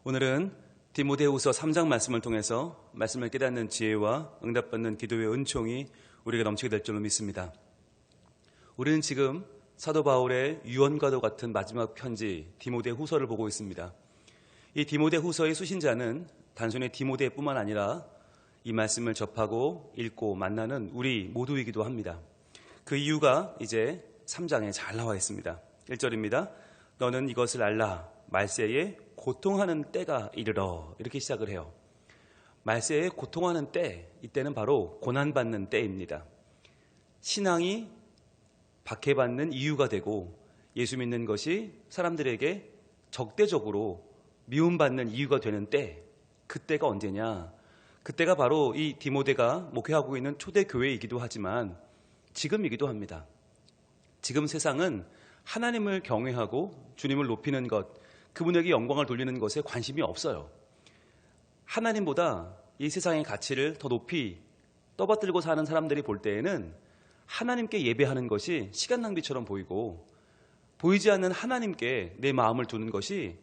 오늘은 디모데후서 3장 말씀을 통해서 말씀을 깨닫는 지혜와 응답받는 기도의 은총이 우리가 넘치게 될 줄로 믿습니다. 우리는 지금 사도 바울의 유언과도 같은 마지막 편지 디모데후서를 보고 있습니다. 이 디모데후서의 수신자는 단순히 디모데뿐만 아니라 이 말씀을 접하고 읽고 만나는 우리 모두이기도 합니다. 그 이유가 이제 3장에 잘 나와 있습니다. 1절입니다. 너는 이것을 알라. 말세에 고통하는 때가 이르러. 이렇게 시작을 해요. 말세에 고통하는 때, 이때는 바로 고난받는 때입니다. 신앙이 박해받는 이유가 되고 예수 믿는 것이 사람들에게 적대적으로 미움받는 이유가 되는 때, 그때가 언제냐? 그때가 바로 이 디모데가 목회하고 있는 초대교회이기도 하지만 지금이기도 합니다. 지금 세상은 하나님을 경외하고 주님을 높이는 것, 그분에게 영광을 돌리는 것에 관심이 없어요. 하나님보다 이 세상의 가치를 더 높이 떠받들고 사는 사람들이 볼 때에는 하나님께 예배하는 것이 시간 낭비처럼 보이고, 보이지 않는 하나님께 내 마음을 두는 것이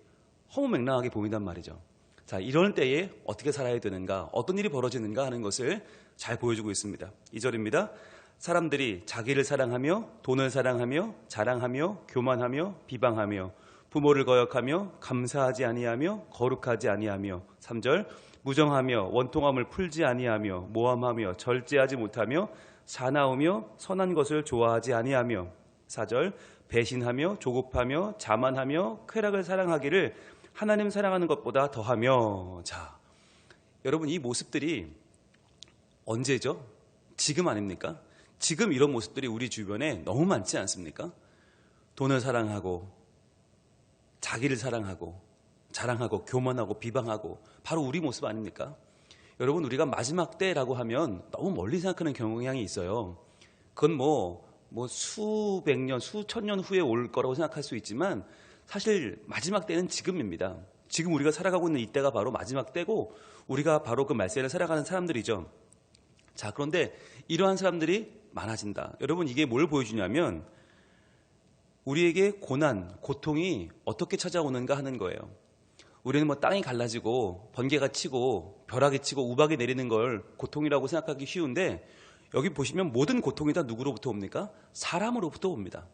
허무맹랑하게 보인단 말이죠. 자, 이런 때에 어떻게 살아야 되는가, 어떤 일이 벌어지는가 하는 것을 잘 보여주고 있습니다. 2절입니다. 사람들이 자기를 사랑하며 돈을 사랑하며 자랑하며 교만하며 비방하며 부모를 거역하며 감사하지 아니하며 거룩하지 아니하며 3절 무정하며 원통함을 풀지 아니하며 모함하며 절제하지 못하며 사나우며 선한 것을 좋아하지 아니하며 4절 배신하며 조급하며 자만하며 쾌락을 사랑하기를 하나님 사랑하는 것보다 더하며. 자, 여러분, 이 모습들이 언제죠? 지금 아닙니까? 지금 이런 모습들이 우리 주변에 너무 많지 않습니까? 돈을 사랑하고 자기를 사랑하고 자랑하고 교만하고 비방하고, 바로 우리 모습 아닙니까? 여러분, 우리가 마지막 때라고 하면 너무 멀리 생각하는 경향이 있어요. 그건 수백 년, 수천 년 후에 올 거라고 생각할 수 있지만 사실 마지막 때는 지금입니다. 지금 우리가 살아가고 있는 이때가 바로 마지막 때고 우리가 바로 그 말세를 살아가는 사람들이죠. 자, 그런데 이러한 사람들이 많아진다. 여러분, 이게 뭘 보여주냐면 우리에게 고난, 고통이 어떻게 찾아오는가 하는 거예요. 우리는 땅이 갈라지고 번개가 치고 벼락이 치고 우박이 내리는 걸 고통이라고 생각하기 쉬운데, 여기 보시면 모든 고통이 다 누구로부터 옵니까? 사람으로부터 옵니다.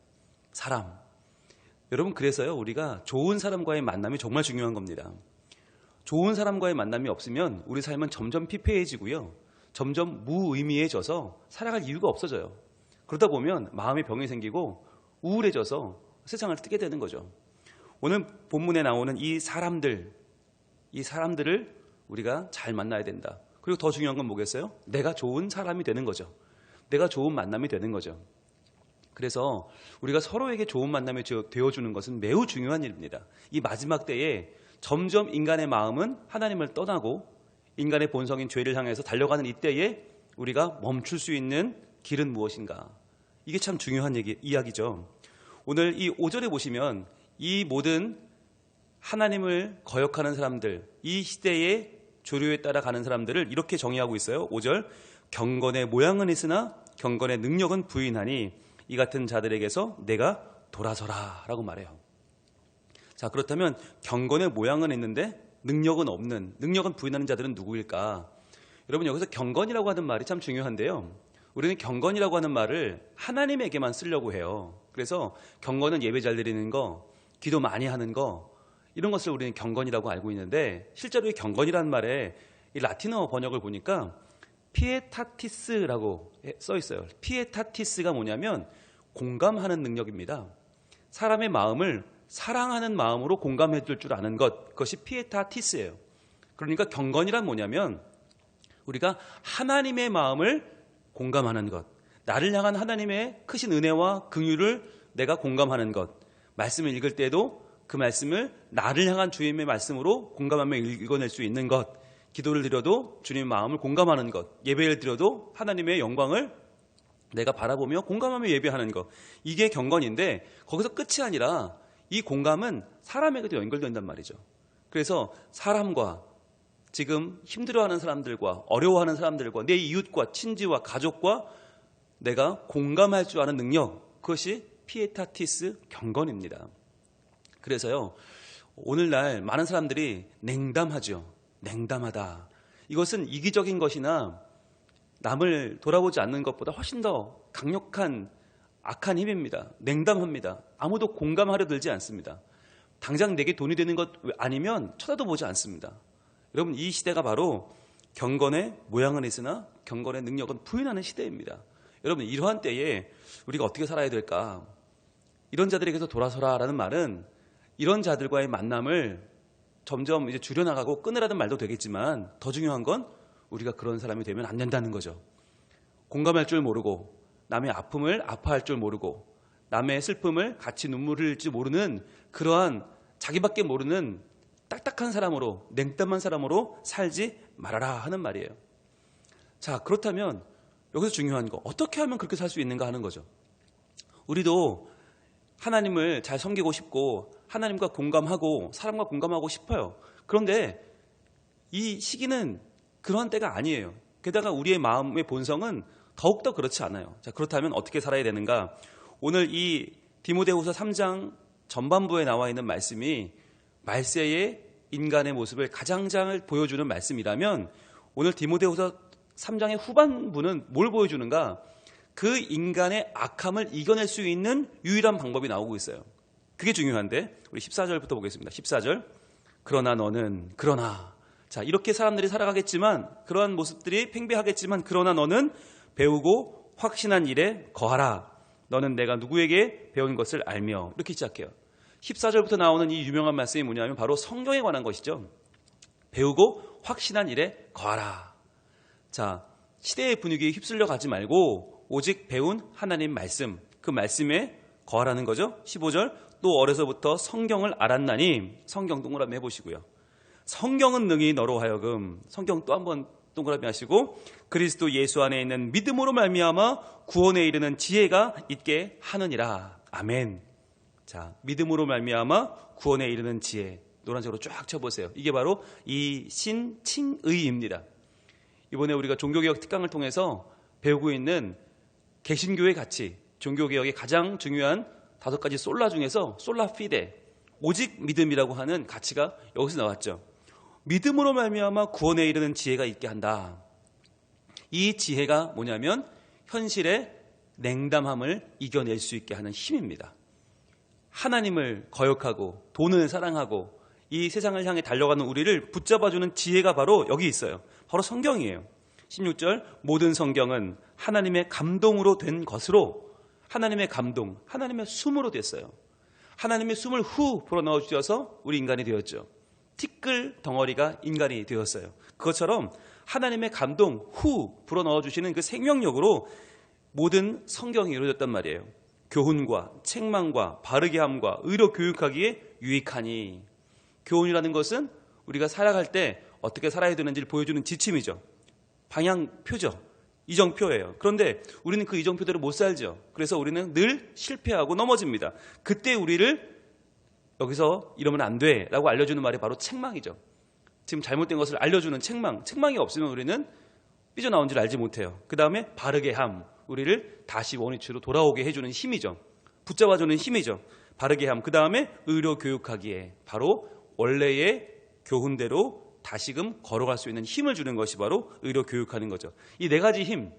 사람. 여러분, 그래서요, 우리가 좋은 사람과의 만남이 정말 중요한 겁니다. 좋은 사람과의 만남이 없으면 우리 삶은 점점 피폐해지고요, 점점 무의미해져서 살아갈 이유가 없어져요. 그러다 보면 마음의 병이 생기고 우울해져서 세상을 뜨게 되는 거죠. 오늘 본문에 나오는 이 사람들을 우리가 잘 만나야 된다. 그리고 더 중요한 건 뭐겠어요? 내가 좋은 사람이 되는 거죠. 내가 좋은 만남이 되는 거죠. 그래서 우리가 서로에게 좋은 만남이 되어주는 것은 매우 중요한 일입니다. 이 마지막 때에 점점 인간의 마음은 하나님을 떠나고 인간의 본성인 죄를 향해서 달려가는 이때에 우리가 멈출 수 있는 길은 무엇인가? 이게 참 중요한 이야기죠. 오늘 이 5절에 보시면 이 모든 하나님을 거역하는 사람들, 이 시대의 조류에 따라 가는 사람들을 이렇게 정의하고 있어요. 5절, 경건의 모양은 있으나 경건의 능력은 부인하니 이 같은 자들에게서 내가 돌아서라 라고 말해요. 자, 그렇다면 경건의 모양은 있는데 능력은 없는, 능력은 부인하는 자들은 누구일까? 여러분, 여기서 경건이라고 하는 말이 참 중요한데요, 우리는 경건이라고 하는 말을 하나님에게만 쓰려고 해요. 그래서 경건은 예배 잘 드리는 거, 기도 많이 하는 거, 이런 것을 우리는 경건이라고 알고 있는데, 실제로 이 경건이라는 말에 이 라틴어 번역을 보니까 피에타티스라고 써 있어요. 피에타티스가 뭐냐면 공감하는 능력입니다. 사람의 마음을 사랑하는 마음으로 공감해 줄 줄 아는 것, 그것이 피에타티스예요. 그러니까 경건이란 뭐냐면 우리가 하나님의 마음을 공감하는 것, 나를 향한 하나님의 크신 은혜와 긍휼을 내가 공감하는 것, 말씀을 읽을 때도 그 말씀을 나를 향한 주님의 말씀으로 공감하며 읽어낼 수 있는 것, 기도를 드려도 주님의 마음을 공감하는 것, 예배를 드려도 하나님의 영광을 내가 바라보며 공감하며 예배하는 것, 이게 경건인데 거기서 끝이 아니라 이 공감은 사람에게도 연결된단 말이죠. 그래서 사람과, 지금 힘들어하는 사람들과 어려워하는 사람들과 내 이웃과 친지와 가족과 내가 공감할 줄 아는 능력, 그것이 피에타티스 경건입니다. 그래서요, 오늘날 많은 사람들이 냉담하죠. 냉담하다. 이것은 이기적인 것이나 남을 돌아보지 않는 것보다 훨씬 더 강력한 악한 힘입니다. 냉담합니다. 아무도 공감하려 들지 않습니다. 당장 내게 돈이 되는 것 아니면 쳐다도 보지 않습니다. 여러분, 이 시대가 바로 경건의 모양은 있으나 경건의 능력은 부인하는 시대입니다. 여러분, 이러한 때에 우리가 어떻게 살아야 될까? 이런 자들에게서 돌아서라라는 말은 이런 자들과의 만남을 점점 이제 줄여나가고 끊으라는 말도 되겠지만, 더 중요한 건 우리가 그런 사람이 되면 안 된다는 거죠. 공감할 줄 모르고, 남의 아픔을 아파할 줄 모르고, 남의 슬픔을 같이 눈물을 흘릴지 모르는 그러한 자기밖에 모르는 딱딱한 사람으로, 냉담한 사람으로 살지 말아라 하는 말이에요. 자, 그렇다면 여기서 중요한 거, 어떻게 하면 그렇게 살 수 있는가 하는 거죠. 우리도 하나님을 잘 섬기고 싶고 하나님과 공감하고 사람과 공감하고 싶어요. 그런데 이 시기는 그러한 때가 아니에요. 게다가 우리의 마음의 본성은 더욱더 그렇지 않아요. 자, 그렇다면 어떻게 살아야 되는가? 오늘 이 디모데후서 3장 전반부에 나와 있는 말씀이 말세의 인간의 모습을 가장 잘 보여주는 말씀이라면, 오늘 디모데후서 3장의 후반부는 뭘 보여주는가? 그 인간의 악함을 이겨낼 수 있는 유일한 방법이 나오고 있어요. 그게 중요한데, 우리 14절부터 보겠습니다. 14절. 그러나 자, 이렇게 사람들이 살아가겠지만, 그러한 모습들이 팽배하겠지만, 그러나 너는 배우고 확신한 일에 거하라. 너는 내가 누구에게 배운 것을 알며. 이렇게 시작해요. 14절부터 나오는 이 유명한 말씀이 뭐냐면 바로 성경에 관한 것이죠. 배우고 확신한 일에 거하라. 자, 시대의 분위기에 휩쓸려 가지 말고 오직 배운 하나님 말씀, 그 말씀에 거하라는 거죠. 15절. 또 어려서부터 성경을 알았나니. 성경 동그라미 해보시고요. 성경은 능히 너로 하여금, 성경 또 한번 동그라미 하시고, 그리스도 예수 안에 있는 믿음으로 말미암아 구원에 이르는 지혜가 있게 하느니라. 아멘. 자, 믿음으로 말미암아 구원에 이르는 지혜, 노란색으로 쫙 쳐보세요. 이게 바로 이 신칭의입니다. 이번에 우리가 종교개혁 특강을 통해서 배우고 있는 개신교의 가치, 종교개혁의 가장 중요한 5가지 솔라 중에서 솔라 피데, 오직 믿음이라고 하는 가치가 여기서 나왔죠. 믿음으로 말미암아 구원에 이르는 지혜가 있게 한다. 이 지혜가 뭐냐면 현실의 냉담함을 이겨낼 수 있게 하는 힘입니다. 하나님을 거역하고 돈을 사랑하고 이 세상을 향해 달려가는 우리를 붙잡아주는 지혜가 바로 여기 있어요. 바로 성경이에요. 16절. 모든 성경은 하나님의 감동으로 된 것으로, 하나님의 감동, 하나님의 숨으로 됐어요. 하나님의 숨을 후 불어넣어 주셔서 우리 인간이 되었죠. 티끌 덩어리가 인간이 되었어요. 그것처럼 하나님의 감동 후 불어넣어 주시는 그 생명력으로 모든 성경이 이루어졌단 말이에요. 교훈과 책망과 바르게 함과 의로 교육하기에 유익하니. 교훈이라는 것은 우리가 살아갈 때 어떻게 살아야 되는지를 보여주는 지침이죠. 방향표죠. 이정표예요. 그런데 우리는 그 이정표대로 못 살죠. 그래서 우리는 늘 실패하고 넘어집니다. 그때 우리를 여기서 이러면 안 돼 라고 알려주는 말이 바로 책망이죠. 지금 잘못된 것을 알려주는 책망. 책망이 없으면 우리는 삐져나온 줄 알지 못해요. 그 다음에 바르게 함. 우리를 다시 원위치로 돌아오게 해주는 힘이죠. 붙잡아주는 힘이죠. 바르게 함. 그 다음에 의로 교육하기에, 바로 원래의 교훈대로 다시금 걸어갈 수 있는 힘을 주는 것이 바로 의로 교육하는 거죠. 이 4가지 힘,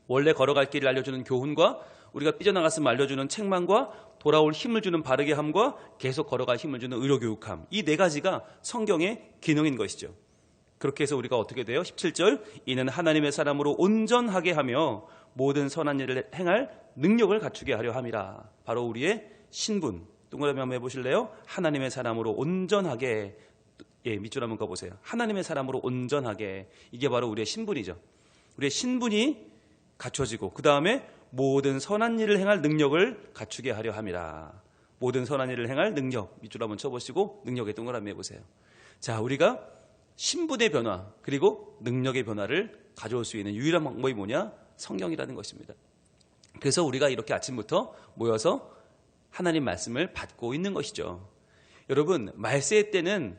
원래 걸어갈 길을 알려주는 교훈과 우리가 삐져나갔으면 알려주는 책망과 돌아올 힘을 주는 바르게 함과 계속 걸어갈 힘을 주는 의로 교육함, 이 4가지가 성경의 기능인 것이죠. 그렇게 해서 우리가 어떻게 돼요? 17절. 이는 하나님의 사람으로 온전하게 하며 모든 선한 일을 행할 능력을 갖추게 하려 함이라. 바로 우리의 신분. 동그라미 한번 해보실래요? 하나님의 사람으로 온전하게. 예, 밑줄 한번 가보세요. 하나님의 사람으로 온전하게. 이게 바로 우리의 신분이죠. 우리의 신분이 갖춰지고, 그 다음에 모든 선한 일을 행할 능력을 갖추게 하려 함이라. 모든 선한 일을 행할 능력. 밑줄 한번 쳐보시고 능력에 동그라미 해보세요. 자, 우리가 신분의 변화 그리고 능력의 변화를 가져올 수 있는 유일한 방법이 뭐냐? 성경이라는 것입니다. 그래서 우리가 이렇게 아침부터 모여서 하나님 말씀을 받고 있는 것이죠. 여러분, 말세의 때는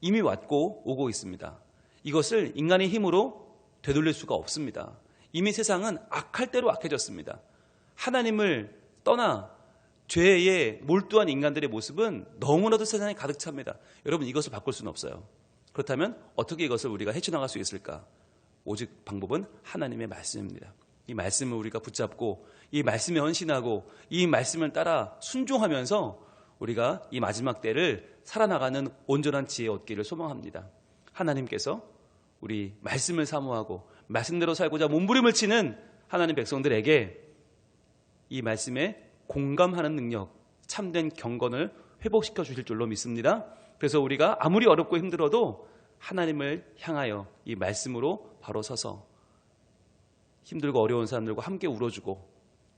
이미 왔고 오고 있습니다. 이것을 인간의 힘으로 되돌릴 수가 없습니다. 이미 세상은 악할 대로 악해졌습니다. 하나님을 떠나 죄에 몰두한 인간들의 모습은 너무나도 세상에 가득 찹니다. 여러분, 이것을 바꿀 수는 없어요. 그렇다면 어떻게 이것을 우리가 헤쳐나갈 수 있을까? 오직 방법은 하나님의 말씀입니다. 이 말씀을 우리가 붙잡고 이 말씀에 헌신하고 이 말씀을 따라 순종하면서 우리가 이 마지막 때를 살아나가는 온전한 지혜 얻기를 소망합니다. 하나님께서 우리 말씀을 사모하고 말씀대로 살고자 몸부림을 치는 하나님 백성들에게 이 말씀에 공감하는 능력, 참된 경건을 회복시켜 주실 줄로 믿습니다. 그래서 우리가 아무리 어렵고 힘들어도 하나님을 향하여 이 말씀으로 바로 서서 힘들고 어려운 사람들과 함께 울어주고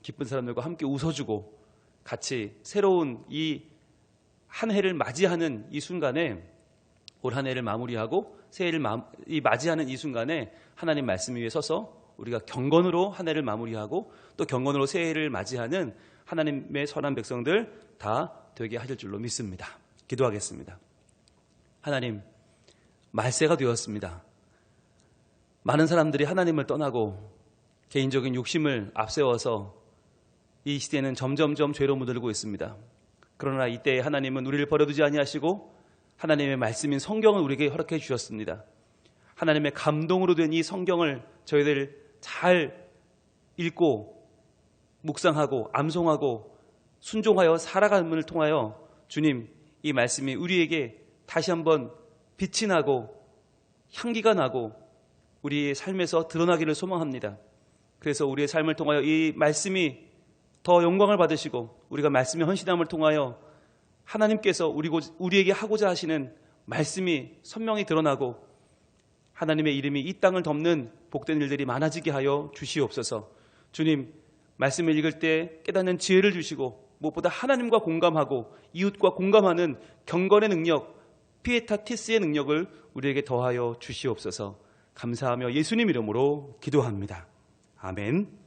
기쁜 사람들과 함께 웃어주고 같이 새로운 이 한 해를 맞이하는 이 순간에 올 한 해를 마무리하고 새해를 맞이하는 이 순간에 하나님 말씀 위에 서서 우리가 경건으로 한 해를 마무리하고 또 경건으로 새해를 맞이하는 하나님의 선한 백성들 다 되게 하실 줄로 믿습니다. 기도하겠습니다. 하나님, 말세가 되었습니다. 많은 사람들이 하나님을 떠나고 개인적인 욕심을 앞세워서 이 시대는 점점점 죄로 물들고 있습니다. 그러나 이때에 하나님은 우리를 버려두지 아니하시고 하나님의 말씀인 성경을 우리에게 허락해 주셨습니다. 하나님의 감동으로 된 이 성경을 저희들 잘 읽고 묵상하고 암송하고 순종하여 살아감을 통하여 주님, 이 말씀이 우리에게 다시 한번 빛이 나고 향기가 나고 우리의 삶에서 드러나기를 소망합니다. 그래서 우리의 삶을 통하여 이 말씀이 더 영광을 받으시고 우리가 말씀의 헌신함을 통하여 하나님께서 우리에게 하고자 하시는 말씀이 선명히 드러나고 하나님의 이름이 이 땅을 덮는 복된 일들이 많아지게 하여 주시옵소서. 주님, 말씀을 읽을 때 깨닫는 지혜를 주시고 무엇보다 하나님과 공감하고 이웃과 공감하는 경건의 능력, 피에타티스의 능력을 우리에게 더하여 주시옵소서. 감사하며 예수님 이름으로 기도합니다. 아멘.